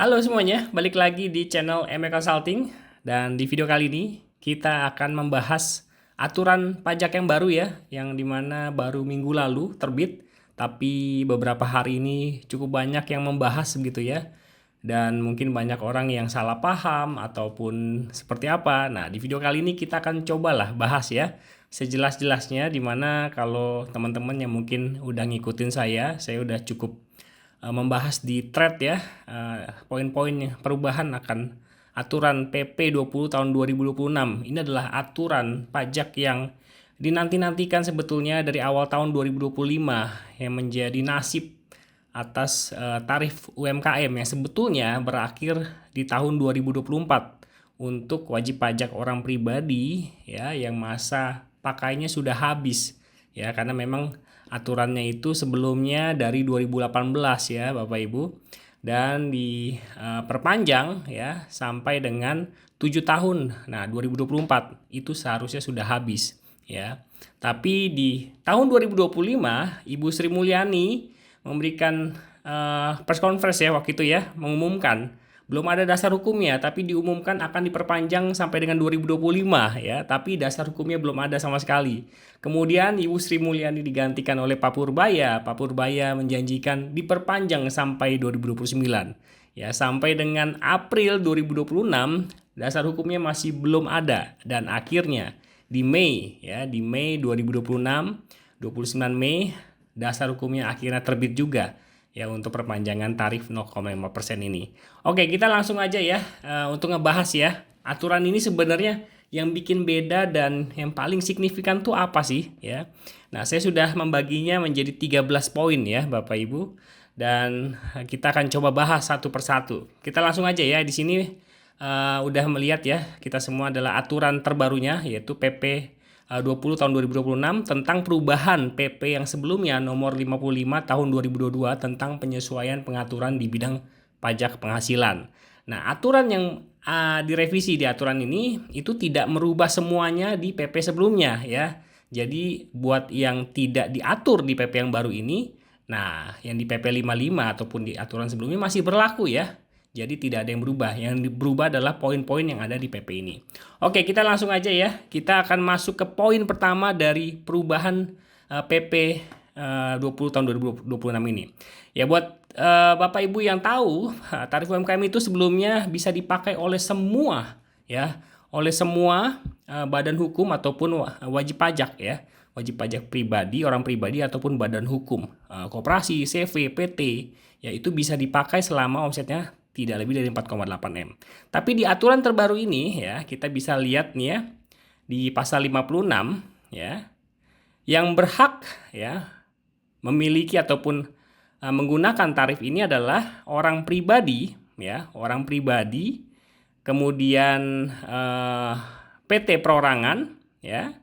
Halo semuanya, balik lagi di channel ME Consulting. Dan di video kali ini kita akan membahas aturan pajak yang baru ya, yang dimana baru minggu lalu terbit, tapi beberapa hari ini cukup banyak yang membahas begitu ya. Dan mungkin banyak orang yang salah paham ataupun seperti apa. Nah, di video kali ini kita akan cobalah bahas ya sejelas-jelasnya, dimana kalau teman-teman yang mungkin udah ngikutin saya udah cukup membahas di thread ya, poin-poin perubahan akan aturan PP 20 tahun 2026. Ini adalah aturan pajak yang dinanti-nantikan sebetulnya dari awal tahun 2025 yang menjadi nasib atas tarif UMKM yang sebetulnya berakhir di tahun 2024 untuk wajib pajak orang pribadi ya yang masa pakainya sudah habis ya, karena memang aturannya itu sebelumnya dari 2018 ya Bapak Ibu, dan diperpanjang ya sampai dengan 7 tahun. Nah, 2024 itu seharusnya sudah habis ya. Tapi di tahun 2025 Ibu Sri Mulyani memberikan press conference ya waktu itu ya, mengumumkan belum ada dasar hukumnya, tapi diumumkan akan diperpanjang sampai dengan 2025 ya, tapi dasar hukumnya belum ada sama sekali. Kemudian Ibu Sri Mulyani digantikan oleh Pak Purbaya. Pak Purbaya menjanjikan diperpanjang sampai 2029. Ya, sampai dengan April 2026 dasar hukumnya masih belum ada, dan akhirnya di Mei ya, di Mei 2026, 29 Mei dasar hukumnya akhirnya terbit juga ya untuk perpanjangan tarif 0,5% ini. Oke, kita langsung aja ya untuk ngebahas ya. Aturan ini sebenarnya yang bikin beda dan yang paling signifikan tuh apa sih ya? Nah, saya sudah membaginya menjadi 13 poin ya, Bapak Ibu. Dan kita akan coba bahas satu persatu. Kita langsung aja ya, di sini udah melihat ya, kita semua adalah aturan terbarunya yaitu PP 20 tahun 2026 tentang perubahan PP yang sebelumnya nomor 55 tahun 2022 tentang penyesuaian pengaturan di bidang pajak penghasilan. Nah, aturan yang direvisi di aturan ini itu tidak merubah semuanya di PP sebelumnya ya. Jadi buat yang tidak diatur di PP yang baru ini, nah yang di PP 55 ataupun di aturan sebelumnya masih berlaku ya. Jadi tidak ada yang berubah. Yang berubah adalah poin-poin yang ada di PP ini. Oke, kita langsung aja ya. Kita akan masuk ke poin pertama dari perubahan PP 20 tahun 2026 ini. Ya, buat Bapak Ibu yang tahu, tarif UMKM itu sebelumnya bisa dipakai oleh semua ya, oleh semua badan hukum ataupun wajib pajak ya. Wajib pajak pribadi, orang pribadi ataupun badan hukum, koperasi, CV, PT, ya itu bisa dipakai selama omsetnya tidak lebih dari 4,8 M. Tapi di aturan terbaru ini ya, kita bisa lihat nih ya, di pasal 56 ya, yang berhak ya memiliki ataupun menggunakan tarif ini adalah orang pribadi ya, orang pribadi, kemudian PT perorangan ya,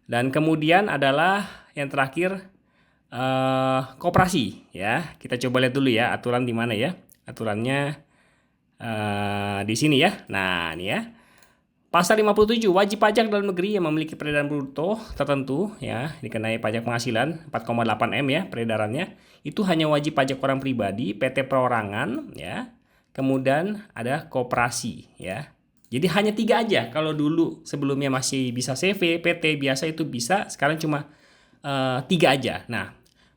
dan kemudian adalah yang terakhir koperasi ya. Kita coba lihat dulu ya aturan di mana ya. Aturannya di sini ya. Nah, ini ya. Pasal 57, wajib pajak dalam negeri yang memiliki peredaran bruto tertentu ya, dikenai pajak penghasilan 4,8 M ya peredarannya. Itu hanya wajib pajak orang pribadi, PT perorangan ya. Kemudian ada koperasi ya. Jadi hanya 3 aja. Kalau dulu sebelumnya masih bisa CV, PT biasa itu bisa, sekarang cuma 3 aja. Nah,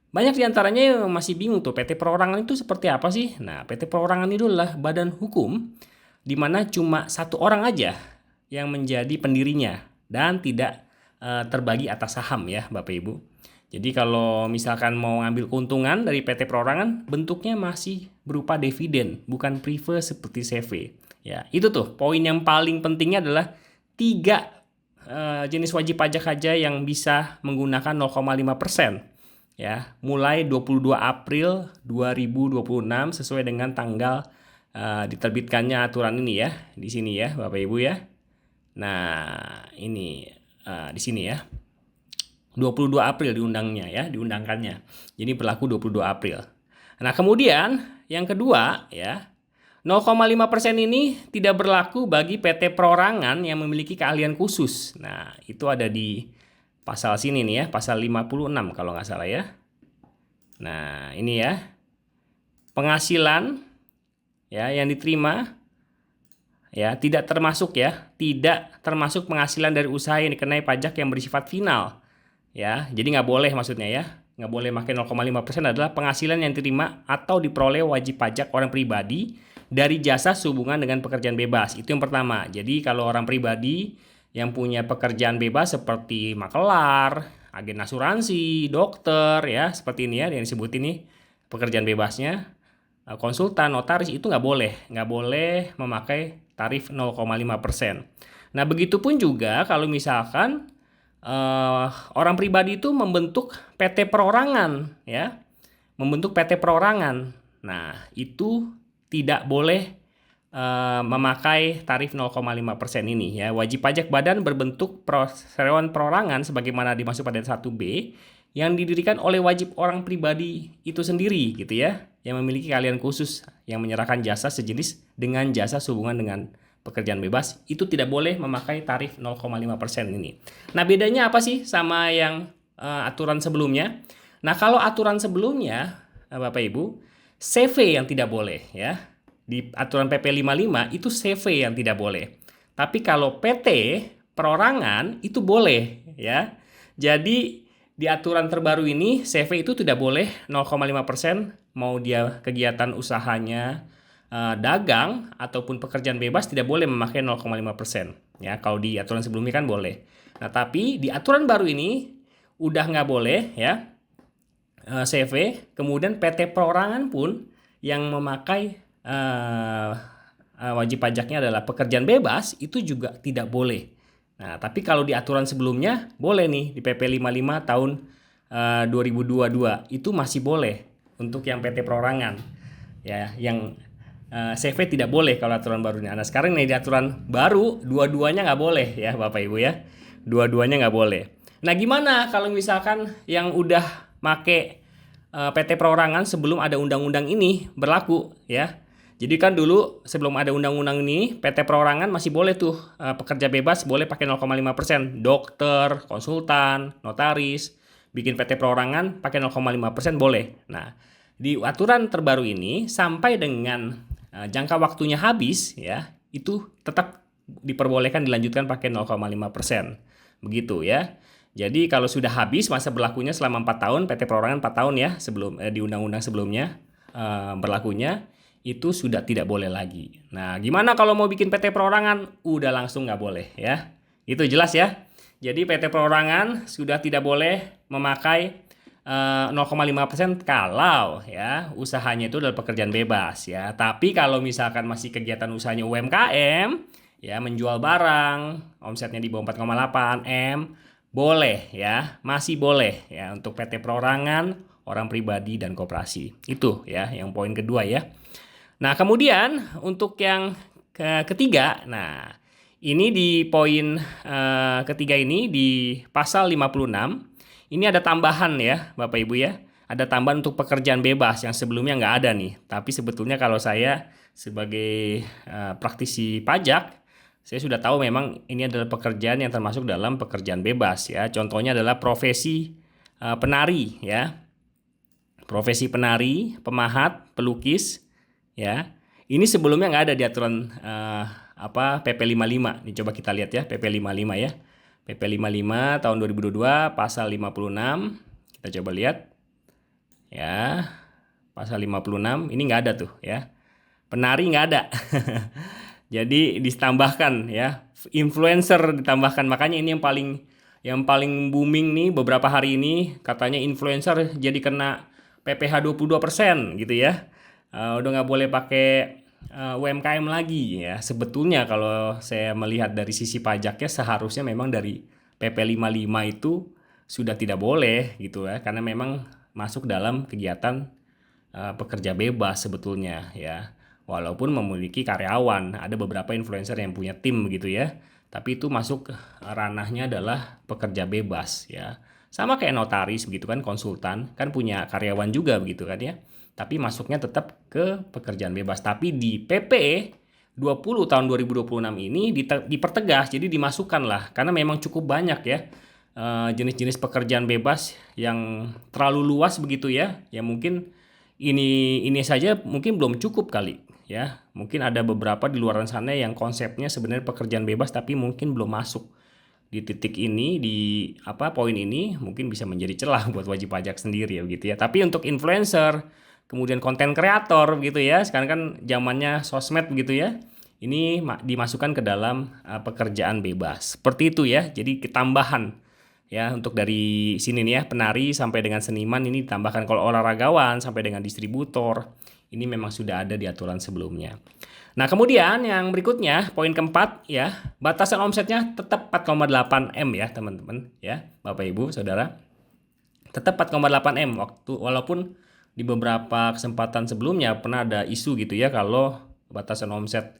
banyak diantaranya yang masih bingung tuh, PT perorangan itu seperti apa sih? Nah, PT perorangan itu adalah badan hukum di mana cuma satu orang aja yang menjadi pendirinya dan tidak terbagi atas saham ya Bapak Ibu. Jadi kalau misalkan mau ngambil keuntungan dari PT perorangan, bentuknya masih berupa dividen, bukan prefer seperti CV. Ya, itu tuh poin yang paling pentingnya adalah 3 jenis wajib pajak aja yang bisa menggunakan 0,5% ya, mulai 22 April 2026 sesuai dengan tanggal diterbitkannya aturan ini ya, di sini ya Bapak Ibu ya. Nah, ini di sini ya. 22 April diundangkannya. Jadi berlaku 22 April. Nah, kemudian yang kedua ya, 0,5% ini tidak berlaku bagi PT perorangan yang memiliki keahlian khusus. Nah, itu ada di pasal sini nih ya, pasal 56 kalau nggak salah ya. Nah, ini ya. Penghasilan ya yang diterima ya tidak termasuk penghasilan dari usaha yang dikenai pajak yang bersifat final. Ya, jadi nggak boleh maksudnya ya. Nggak boleh makin 0,5% adalah penghasilan yang diterima atau diperoleh wajib pajak orang pribadi dari jasa sehubungan dengan pekerjaan bebas. Itu yang pertama. Jadi kalau orang pribadi yang punya pekerjaan bebas seperti makelar, agen asuransi, dokter ya, seperti ini ya yang disebut ini pekerjaan bebasnya, konsultan, notaris itu nggak boleh memakai tarif 0,5%. Nah, begitupun juga kalau misalkan orang pribadi itu membentuk PT perorangan ya, membentuk PT perorangan. Nah, itu tidak boleh memakai tarif 0,5% ini ya. Wajib pajak badan berbentuk perseroan perorangan sebagaimana dimaksud pada 1B yang didirikan oleh wajib orang pribadi itu sendiri gitu ya, yang memiliki keahlian khusus yang menyerahkan jasa sejenis dengan jasa sehubungan dengan pekerjaan bebas, itu tidak boleh memakai tarif 0,5% ini. Nah, bedanya apa sih sama yang aturan sebelumnya? Nah, kalau aturan sebelumnya, Bapak Ibu, CV yang tidak boleh ya. Di aturan PP 55 itu CV yang tidak boleh. Tapi kalau PT perorangan itu boleh ya. Jadi di aturan terbaru ini CV itu tidak boleh 0,5%, mau dia kegiatan usahanya dagang ataupun pekerjaan bebas tidak boleh memakai 0,5%. Ya, kalau di aturan sebelumnya kan boleh. Nah, tapi di aturan baru ini udah nggak boleh ya CV. Kemudian PT perorangan pun yang memakai wajib pajaknya adalah pekerjaan bebas itu juga tidak boleh. Nah, tapi kalau di aturan sebelumnya boleh nih di PP 55 tahun 2022 itu masih boleh untuk yang PT perorangan. Ya, yang CV tidak boleh kalau aturan barunya. Nah, sekarang nih di aturan baru dua-duanya nggak boleh ya Bapak Ibu ya. Dua-duanya nggak boleh. Nah, gimana kalau misalkan yang udah make PT perorangan sebelum ada undang-undang ini berlaku ya. Jadi kan dulu sebelum ada undang-undang ini PT perorangan masih boleh tuh pekerja bebas boleh pakai 0,5%. Dokter, konsultan, notaris, bikin PT perorangan pakai 0,5% boleh. Nah, di aturan terbaru ini sampai dengan jangka waktunya habis ya, itu tetap diperbolehkan dilanjutkan pakai 0,5%. Begitu ya. Jadi kalau sudah habis masa berlakunya selama 4 tahun, PT perorangan 4 tahun ya sebelum di undang-undang sebelumnya berlakunya itu sudah tidak boleh lagi. Nah, gimana kalau mau bikin PT perorangan? Udah langsung nggak boleh ya. Itu jelas ya. Jadi PT perorangan sudah tidak boleh memakai 0,5% kalau ya usahanya itu adalah pekerjaan bebas ya. Tapi kalau misalkan masih kegiatan usahanya UMKM ya, menjual barang, omsetnya di bawah 4,8 M, boleh ya, masih boleh ya untuk PT perorangan, orang pribadi dan koperasi. Itu ya yang poin kedua ya. Nah, kemudian untuk yang ketiga, nah ini di poin ketiga ini di pasal 56, ini ada tambahan ya Bapak Ibu ya. Ada tambahan untuk pekerjaan bebas yang sebelumnya nggak ada nih. Tapi sebetulnya kalau saya sebagai praktisi pajak, saya sudah tahu memang ini adalah pekerjaan yang termasuk dalam pekerjaan bebas ya. Contohnya adalah profesi penari ya. Profesi penari, pemahat, pelukis ya. Ini sebelumnya nggak ada di aturan PP 55. Ini coba kita lihat ya, PP 55 ya. PP 55 tahun 2022 pasal 56. Kita coba lihat. Ya. Pasal 56 ini nggak ada tuh ya. Penari nggak ada. Jadi ditambahkan ya, influencer ditambahkan. Makanya ini yang paling booming nih beberapa hari ini, katanya influencer jadi kena PPh 22% gitu ya. Udah nggak boleh pakai UMKM lagi ya. Sebetulnya kalau saya melihat dari sisi pajaknya seharusnya memang dari PP 55 itu sudah tidak boleh gitu ya, karena memang masuk dalam kegiatan pekerja bebas sebetulnya ya. Walaupun memiliki karyawan, ada beberapa influencer yang punya tim begitu ya. Tapi itu masuk ranahnya adalah pekerja bebas ya. Sama kayak notaris begitu kan, konsultan kan punya karyawan juga begitu kan ya. Tapi masuknya tetap ke pekerjaan bebas. Tapi di PP 20 tahun 2026 ini dipertegas, jadi dimasukkan lah. Karena memang cukup banyak ya jenis-jenis pekerjaan bebas yang terlalu luas begitu ya. Ya mungkin ini saja mungkin belum cukup kali ya. Mungkin ada beberapa di luar sana yang konsepnya sebenarnya pekerjaan bebas tapi mungkin belum masuk di titik ini, di poin ini mungkin bisa menjadi celah buat wajib pajak sendiri ya begitu ya. Tapi untuk influencer, kemudian konten kreator begitu ya, sekarang kan zamannya sosmed begitu ya, ini dimasukkan ke dalam pekerjaan bebas seperti itu ya. Jadi ketambahan ya, untuk dari sini nih ya, penari sampai dengan seniman ini ditambahkan. Kalau olahragawan sampai dengan distributor ini memang sudah ada di aturan sebelumnya. Nah, kemudian yang berikutnya, poin keempat ya, batasan omsetnya tetap 4,8 M ya, teman-teman ya, Bapak Ibu, Saudara. Tetap 4,8 M walaupun di beberapa kesempatan sebelumnya pernah ada isu gitu ya kalau batasan omset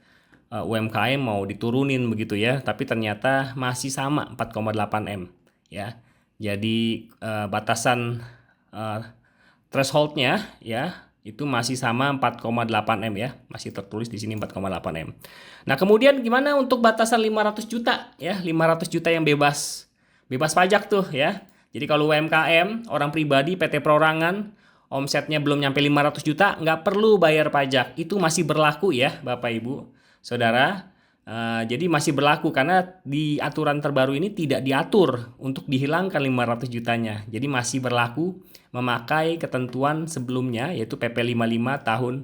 UMKM mau diturunin begitu ya, tapi ternyata masih sama 4,8 M ya. Jadi batasan thresholdnya ya itu masih sama 4,8 M ya, masih tertulis di sini 4,8 M. Nah, kemudian gimana untuk batasan 500 juta ya, 500 juta yang bebas pajak tuh ya. Jadi kalau UMKM, orang pribadi, PT perorangan, omsetnya belum nyampe 500 juta, nggak perlu bayar pajak. Itu masih berlaku ya Bapak Ibu, Saudara. Jadi masih berlaku karena di aturan terbaru ini tidak diatur untuk dihilangkan 500 jutanya. Jadi masih berlaku memakai ketentuan sebelumnya yaitu PP 55 tahun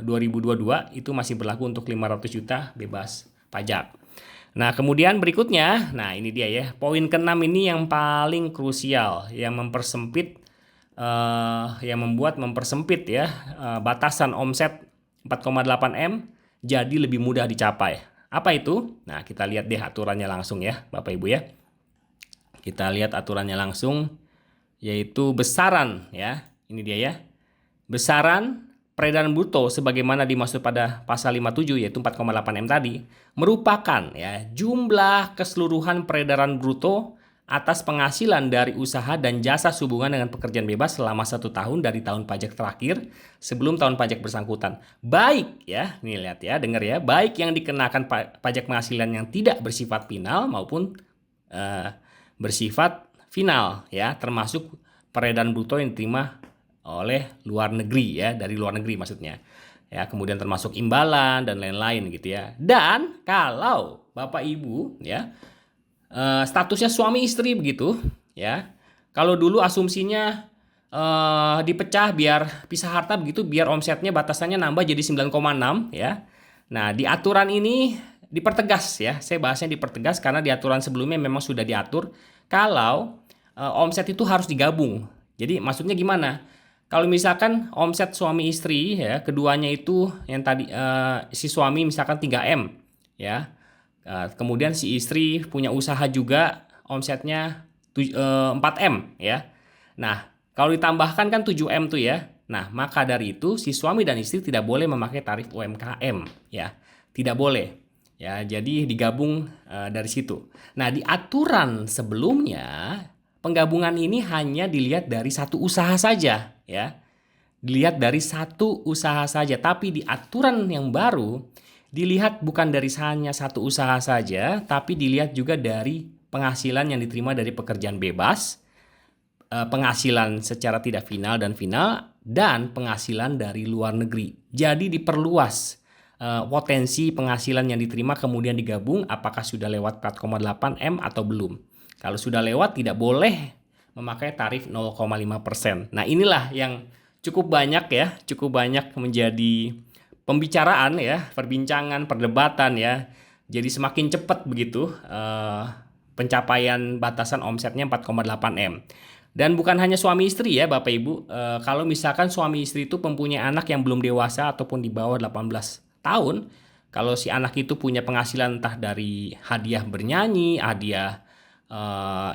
2022 itu masih berlaku untuk 500 juta bebas pajak. Nah, kemudian berikutnya, nah ini dia ya, poin ke-6 ini yang paling krusial yang mempersempit mempersempit ya batasan omset 4,8 M jadi lebih mudah dicapai. Apa itu? Nah, kita lihat deh aturannya langsung ya, Bapak Ibu ya. Kita lihat aturannya langsung, yaitu besaran ya. Ini dia ya. Besaran peredaran bruto sebagaimana dimaksud pada pasal 57 yaitu 4,8 M tadi merupakan ya jumlah keseluruhan peredaran bruto atas penghasilan dari usaha dan jasa sehubungan dengan pekerjaan bebas selama 1 tahun dari tahun pajak terakhir sebelum tahun pajak bersangkutan. Baik ya, nih lihat ya, dengar ya, baik yang dikenakan pajak penghasilan yang tidak bersifat final maupun bersifat final ya, termasuk peredaran bruto yang diterima oleh luar negeri ya, dari luar negeri maksudnya. Ya, kemudian termasuk imbalan dan lain-lain gitu ya. Dan kalau Bapak Ibu ya statusnya suami istri begitu ya. Kalau dulu asumsinya dipecah biar pisah harta begitu, biar omsetnya batasannya nambah jadi 9,6 ya. Nah, di aturan ini dipertegas ya. Saya bahasnya dipertegas karena di aturan sebelumnya memang sudah diatur kalau omset itu harus digabung. Jadi maksudnya gimana? Kalau misalkan omset suami istri ya, keduanya itu yang tadi si suami misalkan 3M ya. Kemudian si istri punya usaha juga omsetnya 4M ya. Nah, kalau ditambahkan kan 7M tuh ya. Nah, maka dari itu si suami dan istri tidak boleh memakai tarif UMKM ya. Tidak boleh. Ya, jadi digabung dari situ. Nah, di aturan sebelumnya penggabungan ini hanya dilihat dari satu usaha saja ya. Dilihat dari satu usaha saja, tapi di aturan yang baru dilihat bukan dari hanya satu usaha saja, tapi dilihat juga dari penghasilan yang diterima dari pekerjaan bebas, penghasilan secara tidak final dan penghasilan dari luar negeri. Jadi diperluas potensi penghasilan yang diterima kemudian digabung apakah sudah lewat 4,8 M atau belum. Kalau sudah lewat tidak boleh memakai tarif 0,5%. Nah, inilah yang cukup banyak menjadi pembicaraan ya, perbincangan, perdebatan ya. Jadi semakin cepat begitu pencapaian batasan omsetnya 4,8 M. Dan bukan hanya suami istri ya Bapak Ibu. Kalau misalkan suami istri itu mempunyai anak yang belum dewasa ataupun di bawah 18 tahun, kalau si anak itu punya penghasilan entah dari hadiah bernyanyi, hadiah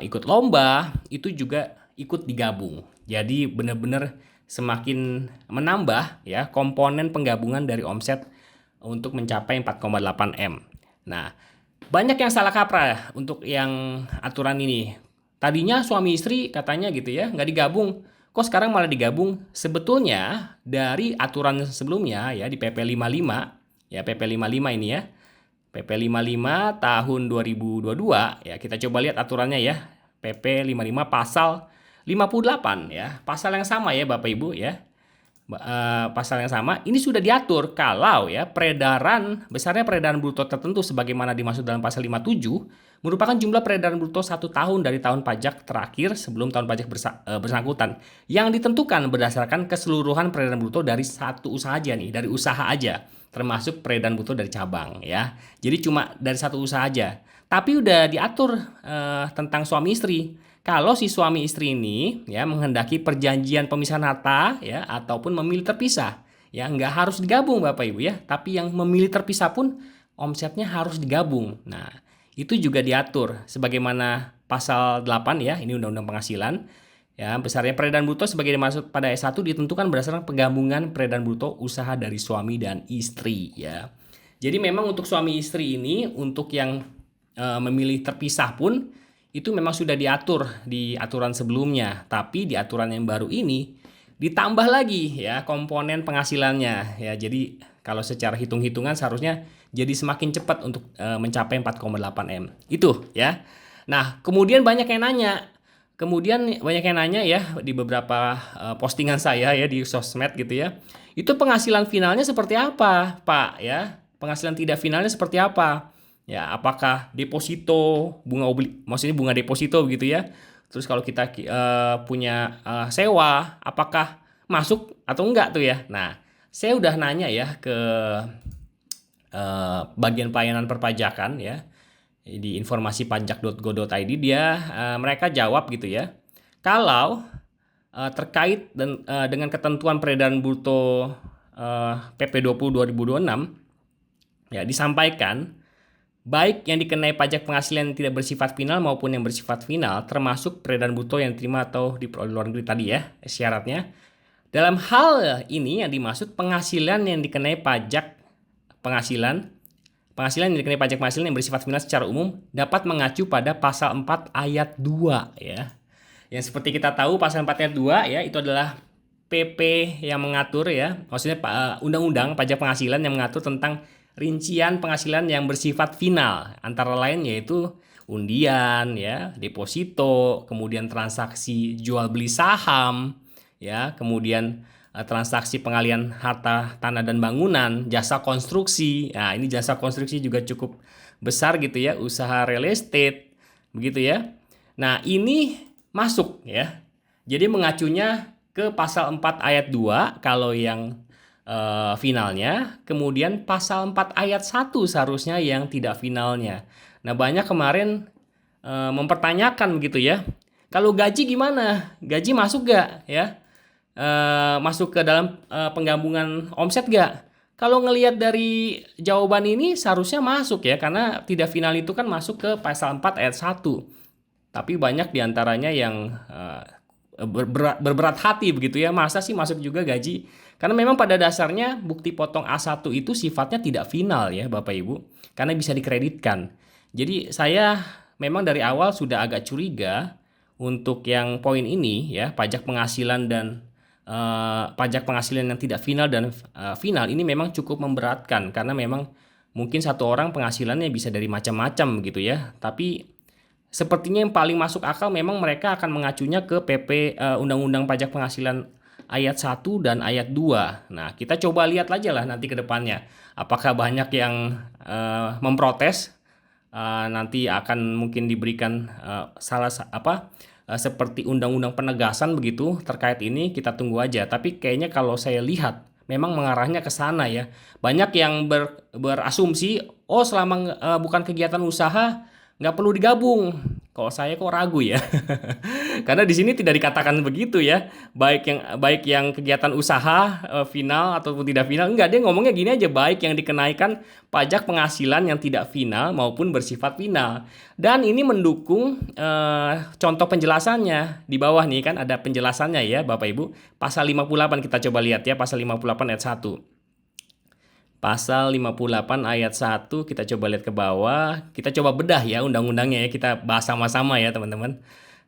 ikut lomba, itu juga ikut digabung. Jadi benar-benar semakin menambah ya komponen penggabungan dari omset untuk mencapai 4,8 M. Nah, banyak yang salah kaprah untuk yang aturan ini. Tadinya suami istri katanya gitu ya, nggak digabung. Kok sekarang malah digabung? Sebetulnya dari aturan sebelumnya ya di PP 55, ya PP 55 ini ya. PP 55 tahun 2022 ya, kita coba lihat aturannya ya. PP 55 pasal 58 ya, pasal yang sama ya Bapak Ibu ya. pasal yang sama ini sudah diatur kalau ya besarnya peredaran bruto tertentu sebagaimana dimaksud dalam pasal 57 merupakan jumlah peredaran bruto 1 tahun dari tahun pajak terakhir sebelum tahun pajak bersangkutan yang ditentukan berdasarkan keseluruhan peredaran bruto dari satu usaha aja nih, dari usaha aja, termasuk peredaran bruto dari cabang ya. Jadi cuma dari satu usaha aja. Tapi udah diatur tentang suami istri. Kalau si suami istri ini ya menghendaki perjanjian pemisahan harta ya ataupun memilih terpisah, ya nggak harus digabung Bapak Ibu ya, tapi yang memilih terpisah pun omsetnya harus digabung. Nah, itu juga diatur sebagaimana pasal 8 ya, ini Undang-Undang Penghasilan. Ya, besarnya peredaran bruto sebagai dimaksud pada ayat 1 ditentukan berdasarkan penggabungan peredaran bruto usaha dari suami dan istri ya. Jadi memang untuk suami istri ini untuk yang memilih terpisah pun itu memang sudah diatur di aturan sebelumnya, tapi di aturan yang baru ini ditambah lagi ya komponen penghasilannya ya. Jadi kalau secara hitung-hitungan seharusnya jadi semakin cepat untuk mencapai 4,8 M. Itu ya. Nah, kemudian banyak yang nanya ya di beberapa postingan saya ya di sosmed gitu ya. Itu penghasilan finalnya seperti apa, Pak ya? Penghasilan tidak finalnya seperti apa? Ya, apakah deposito, maksudnya bunga deposito gitu ya. Terus kalau kita punya sewa, apakah masuk atau enggak tuh ya. Nah, saya udah nanya ya ke bagian pelayanan perpajakan ya di informasi-pajak.go.id, mereka jawab gitu ya. Kalau terkait dengan ketentuan peredaran bruto PP 20 2026 ya disampaikan baik yang dikenai pajak penghasilan yang tidak bersifat final maupun yang bersifat final, termasuk peredaran bruto yang diterima atau diperoleh luar negeri tadi ya, syaratnya. Dalam hal ini yang dimaksud penghasilan yang dikenai pajak penghasilan yang dikenai pajak penghasilan yang bersifat final secara umum dapat mengacu pada pasal 4 ayat 2 ya. Yang seperti kita tahu pasal 4 ayat 2 ya itu adalah PP yang mengatur ya, maksudnya undang-undang pajak penghasilan yang mengatur tentang rincian penghasilan yang bersifat final, antara lain yaitu undian ya, deposito, kemudian transaksi jual beli saham ya, kemudian transaksi pengalihan harta tanah dan bangunan, jasa konstruksi. Nah, ini jasa konstruksi juga cukup besar gitu ya, usaha real estate begitu ya. Nah, ini masuk ya. Jadi mengacunya ke pasal 4 ayat 2 kalau yang finalnya, kemudian pasal 4 ayat 1 seharusnya yang tidak finalnya. Nah, banyak kemarin mempertanyakan begitu ya. Kalau gaji gimana? Gaji masuk gak ya? Masuk ke dalam penggabungan omset gak? Kalau ngelihat dari jawaban ini seharusnya masuk ya, karena tidak final itu kan masuk ke pasal 4 ayat 1. Tapi banyak diantaranya yang berberat hati begitu ya, masa sih masuk juga gaji? Karena memang pada dasarnya bukti potong A1 itu sifatnya tidak final ya Bapak Ibu, karena bisa dikreditkan. Jadi saya memang dari awal sudah agak curiga untuk yang poin ini ya, pajak penghasilan dan pajak penghasilan yang tidak final dan final ini memang cukup memberatkan, karena memang mungkin satu orang penghasilannya bisa dari macam-macam gitu ya. Tapi sepertinya yang paling masuk akal memang mereka akan mengacunya ke PP Undang-Undang Pajak Penghasilan ayat 1 dan ayat 2. Nah, kita coba lihat aja lah nanti ke depannya. Apakah banyak yang memprotes, nanti akan mungkin diberikan seperti undang-undang penegasan begitu terkait ini, kita tunggu aja. Tapi kayaknya kalau saya lihat memang mengarahnya ke sana ya. Banyak yang berasumsi, oh selama bukan kegiatan usaha nggak perlu digabung. Kalau saya kok ragu ya. Karena di sini tidak dikatakan begitu ya. Baik yang kegiatan usaha final ataupun tidak final, enggak, dia ngomongnya gini aja, baik yang dikenaikan pajak penghasilan yang tidak final maupun bersifat final. Dan ini mendukung contoh penjelasannya di bawah nih, kan ada penjelasannya ya Bapak Ibu. Pasal 58 kita coba lihat ya, pasal 58 ayat 1. Pasal 58 ayat 1 kita coba lihat ke bawah, kita coba bedah ya undang-undangnya ya, kita bahas sama-sama ya teman-teman.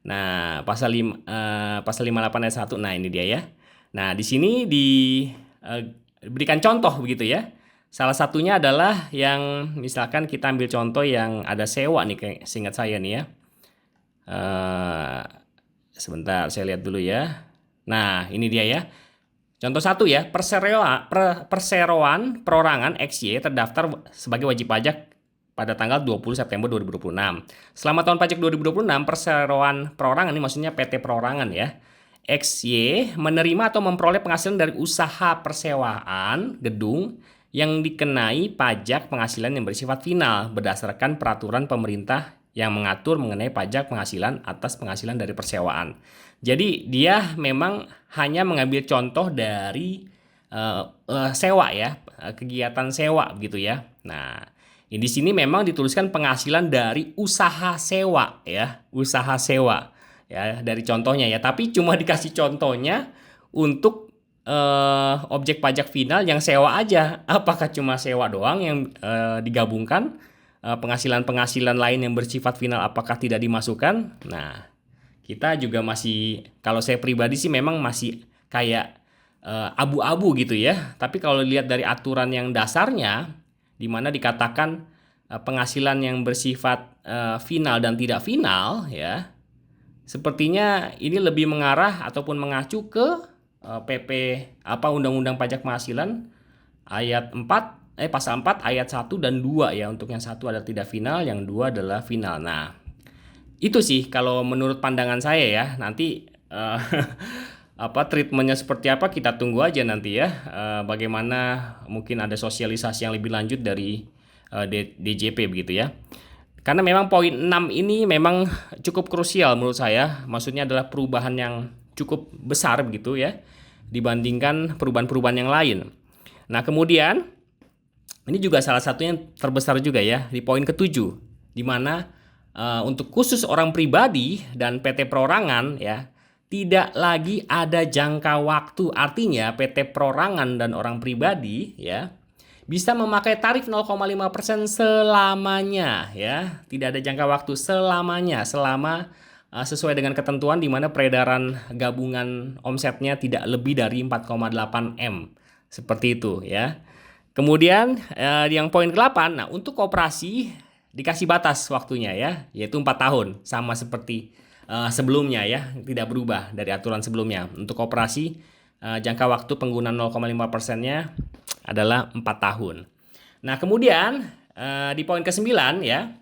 Nah, pasal 58 ayat 1, nah ini dia ya. Nah, di sini diberikan contoh begitu ya. Salah satunya adalah yang misalkan kita ambil contoh yang ada sewa nih, kayak seingat saya nih ya. Sebentar saya lihat dulu ya. Nah, ini dia ya. Contoh satu ya, perseroan perorangan XY terdaftar sebagai wajib pajak pada tanggal 20 September 2026. Selama tahun pajak 2026, perseroan perorangan ini maksudnya PT Perorangan ya. XY menerima atau memperoleh penghasilan dari usaha persewaan gedung yang dikenai pajak penghasilan yang bersifat final berdasarkan peraturan pemerintah yang mengatur mengenai pajak penghasilan atas penghasilan dari persewaan. Jadi dia memang hanya mengambil contoh dari sewa ya, kegiatan sewa gitu ya. Nah, di sini memang dituliskan penghasilan dari usaha sewa ya, usaha sewa ya dari contohnya ya. Tapi cuma dikasih contohnya untuk objek pajak final yang sewa aja. Apakah cuma sewa doang yang digabungkan? Penghasilan-penghasilan lain yang bersifat final apakah tidak dimasukkan? Nah, kita juga masih, kalau saya pribadi sih memang masih kayak abu-abu gitu ya. Tapi kalau lihat dari aturan yang dasarnya, di mana dikatakan penghasilan yang bersifat final dan tidak final ya, sepertinya ini lebih mengarah ataupun mengacu ke PP Undang-Undang Pajak Penghasilan ayat 4 pasal 4 ayat 1 dan 2 ya. Untuk yang satu adalah tidak final, yang dua adalah final. Nah, itu sih kalau menurut pandangan saya ya. Nanti treatmentnya seperti apa kita tunggu aja nanti ya. Bagaimana mungkin ada sosialisasi yang lebih lanjut dari DJP begitu ya. Karena memang poin 6 ini memang cukup krusial menurut saya. Maksudnya adalah perubahan yang cukup besar begitu ya, dibandingkan perubahan-perubahan yang lain. Nah, kemudian ini juga salah satunya yang terbesar juga ya di poin ke-7, di mana untuk khusus orang pribadi dan PT Perorangan ya tidak lagi ada jangka waktu. Artinya PT Perorangan dan orang pribadi ya bisa memakai tarif 0,5% selamanya ya. Tidak ada jangka waktu, selamanya, selama sesuai dengan ketentuan di mana peredaran gabungan omsetnya tidak lebih dari 4,8 M. Seperti itu ya. Kemudian yang poin ke-8, nah untuk koperasi dikasih batas waktunya ya, yaitu 4 tahun, sama seperti sebelumnya ya, tidak berubah dari aturan sebelumnya. Untuk koperasi jangka waktu penggunaan 0,5%-nya adalah 4 tahun. Nah, kemudian di poin ke-9 ya,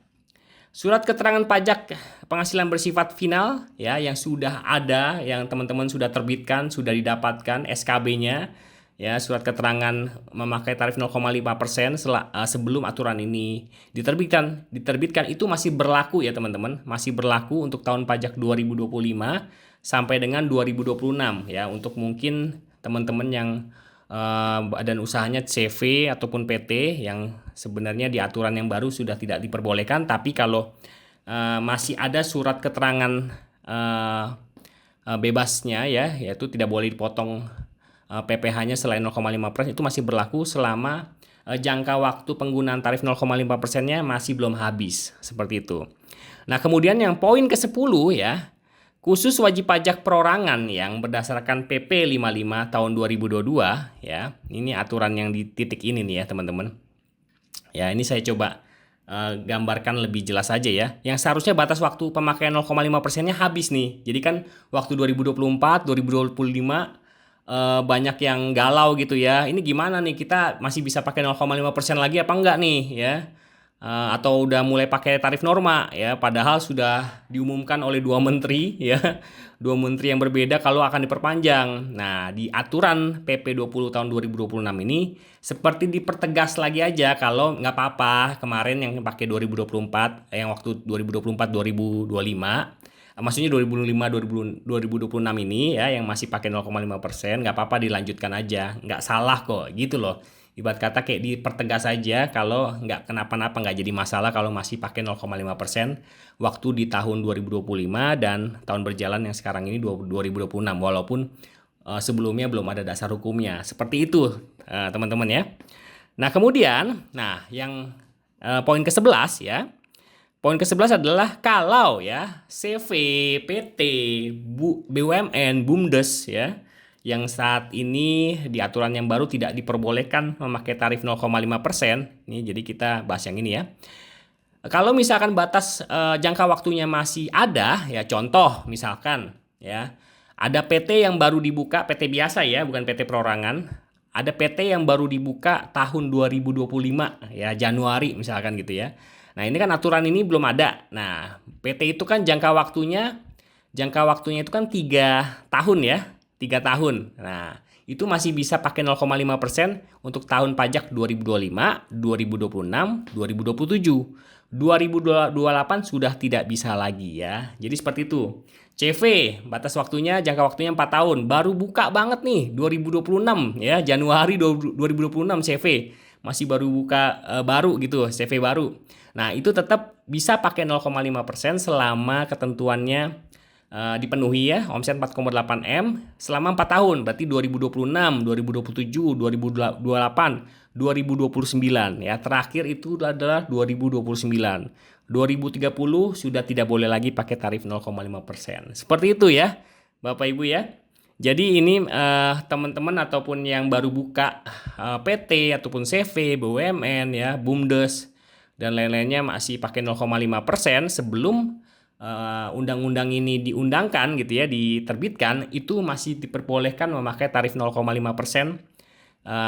surat keterangan pajak penghasilan bersifat final ya, yang sudah ada, yang teman-teman sudah terbitkan, sudah didapatkan SKB-nya ya, surat keterangan memakai tarif 0,5% sebelum aturan ini diterbitkan itu masih berlaku ya teman-teman, masih berlaku untuk tahun pajak 2025 sampai dengan 2026 ya. Untuk mungkin teman-teman yang badan usahanya CV ataupun PT yang sebenarnya di aturan yang baru sudah tidak diperbolehkan, tapi kalau masih ada surat keterangan bebasnya ya, yaitu tidak boleh dipotong PPh-nya selain 0,5%, itu masih berlaku selama jangka waktu penggunaan tarif 0,5%-nya masih belum habis, seperti itu. Nah, kemudian yang poin ke-10 ya, khusus wajib pajak perorangan yang berdasarkan PP 55 tahun 2022 ya. Ini aturan yang di titik ini nih ya, teman-teman. Ya, ini saya coba gambarkan lebih jelas aja ya. Yang seharusnya batas waktu pemakaian 0,5%-nya habis nih. Jadi kan waktu 2024, 2025 banyak yang galau gitu ya. Ini gimana nih, kita masih bisa pakai 0,5% lagi apa enggak nih ya? Atau udah mulai pakai tarif norma ya, padahal sudah diumumkan oleh dua menteri ya, dua menteri yang berbeda kalau akan diperpanjang. Nah, di aturan PP 20 tahun 2026 ini seperti dipertegas lagi aja kalau nggak apa-apa kemarin yang pakai 2024, yang waktu 2024-2025, maksudnya 2026 ini ya, yang masih pakai 0,5%, nggak apa-apa dilanjutkan aja, nggak salah kok gitu loh. Ibarat kata kayak dipertegas aja kalau nggak kenapa-napa, nggak jadi masalah kalau masih pakai 0,5% waktu di tahun 2025 dan tahun berjalan yang sekarang ini 2026, walaupun sebelumnya belum ada dasar hukumnya. Seperti itu teman-teman ya. Nah, kemudian yang poin ke-11 ya. Poin ke-11 adalah kalau ya CV, PT, BUMN, BUMDes ya, yang saat ini di aturan yang baru tidak diperbolehkan memakai tarif 0,5%. Ini jadi kita bahas yang ini ya. Kalau misalkan batas jangka waktunya masih ada ya, contoh misalkan ya, Ada PT yang baru dibuka, PT biasa ya, bukan PT perorangan. Ada PT yang baru dibuka tahun 2025 ya, Januari misalkan gitu ya. Nah, ini kan aturan ini belum ada. Nah, PT itu kan jangka waktunya itu kan 3 tahun ya, 3 tahun. Nah, itu masih bisa pakai 0,5% untuk tahun pajak 2025, 2026, 2027. 2028 sudah tidak bisa lagi ya. Jadi seperti itu. CV, batas waktunya, jangka waktunya 4 tahun. Baru buka banget nih 2026 ya, Januari 2026 CV. Masih baru buka baru gitu, CV baru. Nah, itu tetap bisa pakai 0,5% selama ketentuannya dipenuhi ya, omset 4,8 M selama 4 tahun, berarti 2026, 2027, 2028, 2029 ya. Terakhir itu adalah 2029. 2030 sudah tidak boleh lagi pakai tarif 0,5%. Seperti itu ya, Bapak Ibu ya. Jadi ini teman-teman ataupun yang baru buka PT ataupun CV, BUMN ya, BUMDes dan lain-lainnya masih pakai 0,5% sebelum undang-undang ini diundangkan gitu ya, diterbitkan, itu masih diperbolehkan memakai tarif 0,5%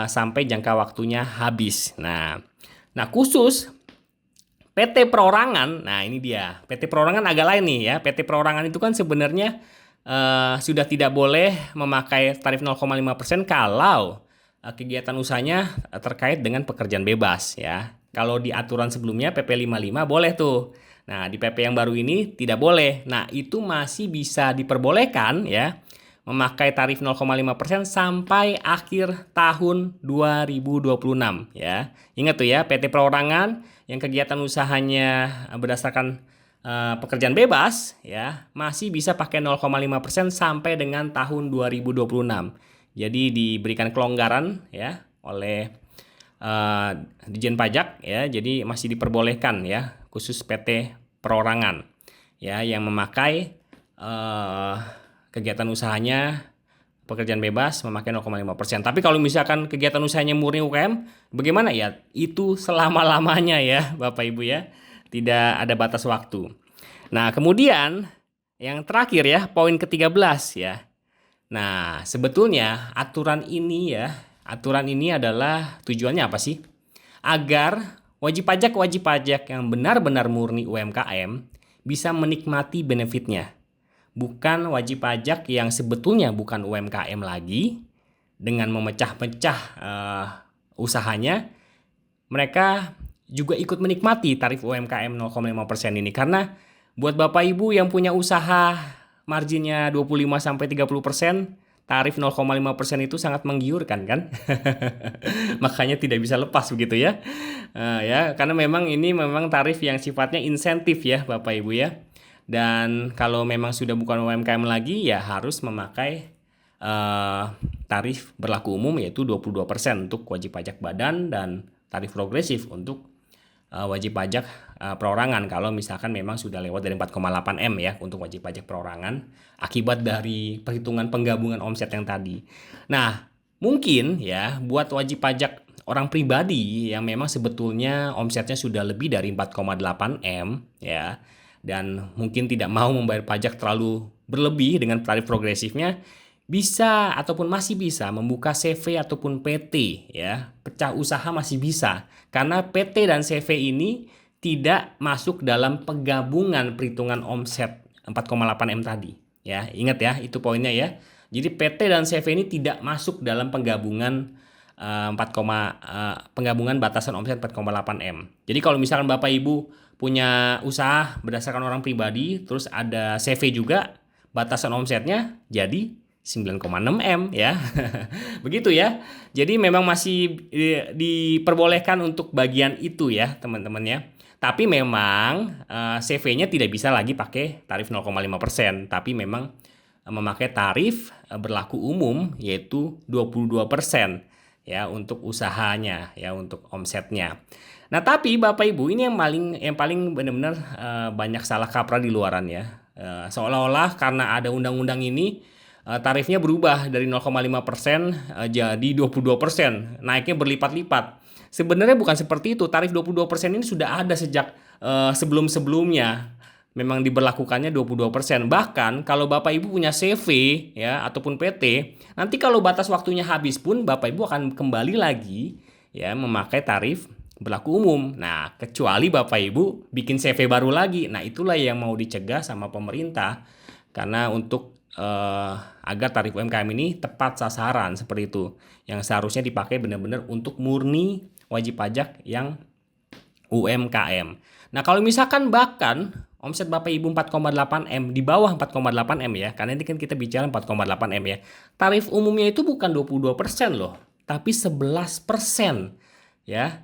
sampai jangka waktunya habis. Nah, khusus PT perorangan, nah ini dia. PT perorangan agak lain nih ya. PT perorangan itu kan sebenarnya sudah tidak boleh memakai tarif 0,5% kalau kegiatan usahanya terkait dengan pekerjaan bebas ya. Kalau di aturan sebelumnya PP 55 boleh tuh. Nah, di PP yang baru ini tidak boleh. Nah, itu masih bisa diperbolehkan ya memakai tarif 0,5% sampai akhir tahun 2026 ya. Ingat tuh ya, PT perorangan yang kegiatan usahanya berdasarkan pekerjaan bebas ya masih bisa pakai 0,5% sampai dengan tahun 2026. Jadi diberikan kelonggaran ya oleh Dijen Pajak ya. Jadi masih diperbolehkan ya khusus PT perorangan ya yang memakai kegiatan usahanya pekerjaan bebas memakai 0,5%. Tapi kalau misalkan kegiatan usahanya murni UKM, bagaimana ya? Itu selama-lamanya ya, Bapak Ibu ya. Tidak ada batas waktu. Nah, kemudian yang terakhir ya, poin ke-13 ya. Nah, sebetulnya aturan ini adalah tujuannya apa sih? Agar wajib pajak yang benar-benar murni UMKM bisa menikmati benefitnya. Bukan wajib pajak yang sebetulnya bukan UMKM lagi, dengan memecah-pecah usahanya, mereka juga ikut menikmati tarif UMKM 0,5% ini. Karena buat Bapak Ibu yang punya usaha marginnya 25-30%, tarif 0,5% itu sangat menggiurkan kan? Makanya tidak bisa lepas begitu ya. Ya, karena memang ini tarif yang sifatnya insentif ya Bapak Ibu ya. Dan kalau memang sudah bukan UMKM lagi ya harus memakai tarif berlaku umum yaitu 22% untuk wajib pajak badan dan tarif progresif untuk wajib pajak perorangan kalau misalkan memang sudah lewat dari 4,8 M ya untuk wajib pajak perorangan akibat dari perhitungan penggabungan omset yang tadi. Nah, mungkin ya buat wajib pajak orang pribadi yang memang sebetulnya omsetnya sudah lebih dari 4,8 M ya dan mungkin tidak mau membayar pajak terlalu berlebih dengan tarif progresifnya, bisa ataupun masih bisa membuka CV ataupun PT ya. Pecah usaha masih bisa karena PT dan CV ini tidak masuk dalam penggabungan perhitungan omset 4,8 M tadi ya. Ingat ya, itu poinnya ya. Jadi PT dan CV ini tidak masuk dalam penggabungan penggabungan batasan omset 4,8 M. Jadi kalau misalkan Bapak Ibu punya usaha berdasarkan orang pribadi, terus ada CV juga, batasan omsetnya jadi 9,6 M ya. Begitu ya. Jadi memang masih diperbolehkan untuk bagian itu ya teman-teman ya. Tapi memang CV-nya tidak bisa lagi pakai tarif 0,5%. Tapi memang memakai tarif berlaku umum yaitu 22% ya untuk usahanya ya untuk omsetnya. Nah, tapi Bapak Ibu ini yang paling benar-benar banyak salah kaprah di luaran ya. Seolah-olah karena ada undang-undang ini tarifnya berubah dari 0,5% jadi 22%, naiknya berlipat-lipat. Sebenarnya bukan seperti itu. Tarif 22% ini sudah ada sejak sebelum-sebelumnya. memang diberlakukannya 22%. Bahkan kalau Bapak Ibu punya CV ya ataupun PT, nanti kalau batas waktunya habis pun Bapak Ibu akan kembali lagi ya memakai tarif berlaku umum. Nah, kecuali Bapak Ibu bikin CV baru lagi. Nah, itulah yang mau dicegah sama pemerintah karena untuk agar tarif UMKM ini tepat sasaran seperti itu. Yang seharusnya dipakai benar-benar untuk murni wajib pajak yang UMKM. Nah, kalau misalkan bahkan omset Bapak Ibu 4,8 M di bawah 4,8 M ya, karena ini kan kita bicara 4,8 M ya. Tarif umumnya itu bukan 22% loh, tapi 11% ya.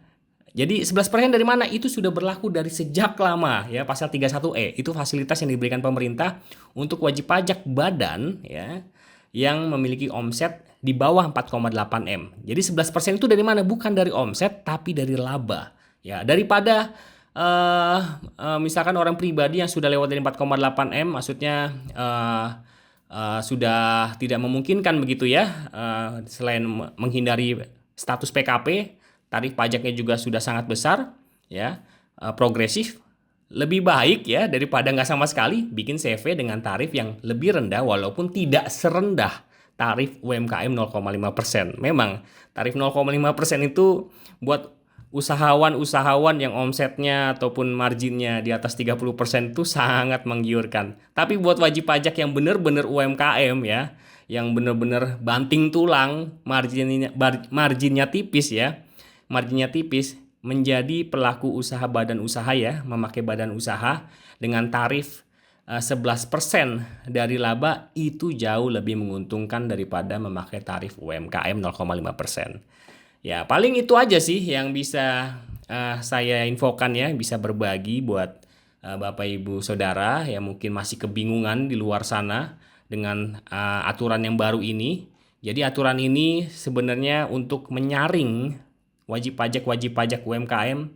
Jadi 11% dari mana? Itu sudah berlaku dari sejak lama ya, pasal 31E. Itu fasilitas yang diberikan pemerintah untuk wajib pajak badan ya yang memiliki omset di bawah 4,8 M. Jadi 11% itu dari mana? Bukan dari omset tapi dari laba. Ya, daripada misalkan orang pribadi yang sudah lewat dari 4,8 M maksudnya sudah tidak memungkinkan begitu ya, selain menghindari status PKP, tarif pajaknya juga sudah sangat besar ya, progresif. Lebih baik ya daripada nggak sama sekali bikin CV dengan tarif yang lebih rendah walaupun tidak serendah tarif UMKM 0,5%. Memang tarif 0,5% itu buat usahawan-usahawan yang omsetnya ataupun marginnya di atas 30% itu sangat menggiurkan. Tapi buat wajib pajak yang benar-benar UMKM ya, yang benar-benar banting tulang, marginnya tipis ya, marginnya tipis, menjadi pelaku usaha badan usaha ya, memakai badan usaha dengan tarif 11% dari laba itu jauh lebih menguntungkan daripada memakai tarif UMKM 0,5%. Ya, paling itu aja sih yang bisa saya infokan ya, bisa berbagi buat Bapak Ibu Saudara yang mungkin masih kebingungan di luar sana dengan aturan yang baru ini. Jadi aturan ini sebenarnya untuk menyaring wajib pajak UMKM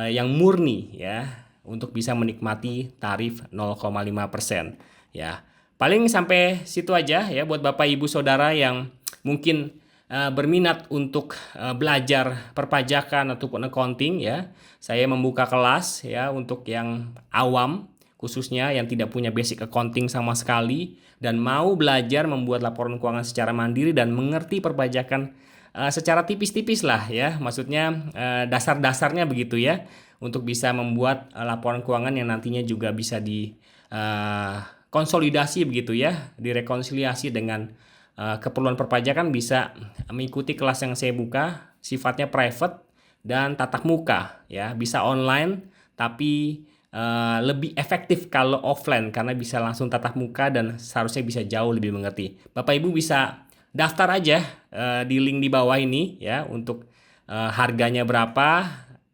yang murni ya untuk bisa menikmati tarif 0,5% ya. Paling sampai situ aja ya buat Bapak Ibu Saudara yang mungkin berminat untuk belajar perpajakan ataupun accounting ya. Saya membuka kelas ya untuk yang awam khususnya yang tidak punya basic accounting sama sekali dan mau belajar membuat laporan keuangan secara mandiri dan mengerti perpajakan secara tipis-tipis lah ya, maksudnya dasar-dasarnya begitu ya, untuk bisa membuat laporan keuangan yang nantinya juga bisa di konsolidasi begitu ya, direkonsiliasi dengan keperluan perpajakan. Bisa mengikuti kelas yang saya buka, sifatnya private dan tatap muka ya, bisa online tapi lebih efektif kalau offline karena bisa langsung tatap muka dan seharusnya bisa jauh lebih mengerti. Bapak Ibu bisa daftar aja di link di bawah ini ya untuk harganya berapa.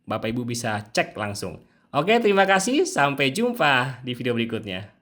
Bapak Ibu bisa cek langsung. Oke, terima kasih. Sampai jumpa di video berikutnya.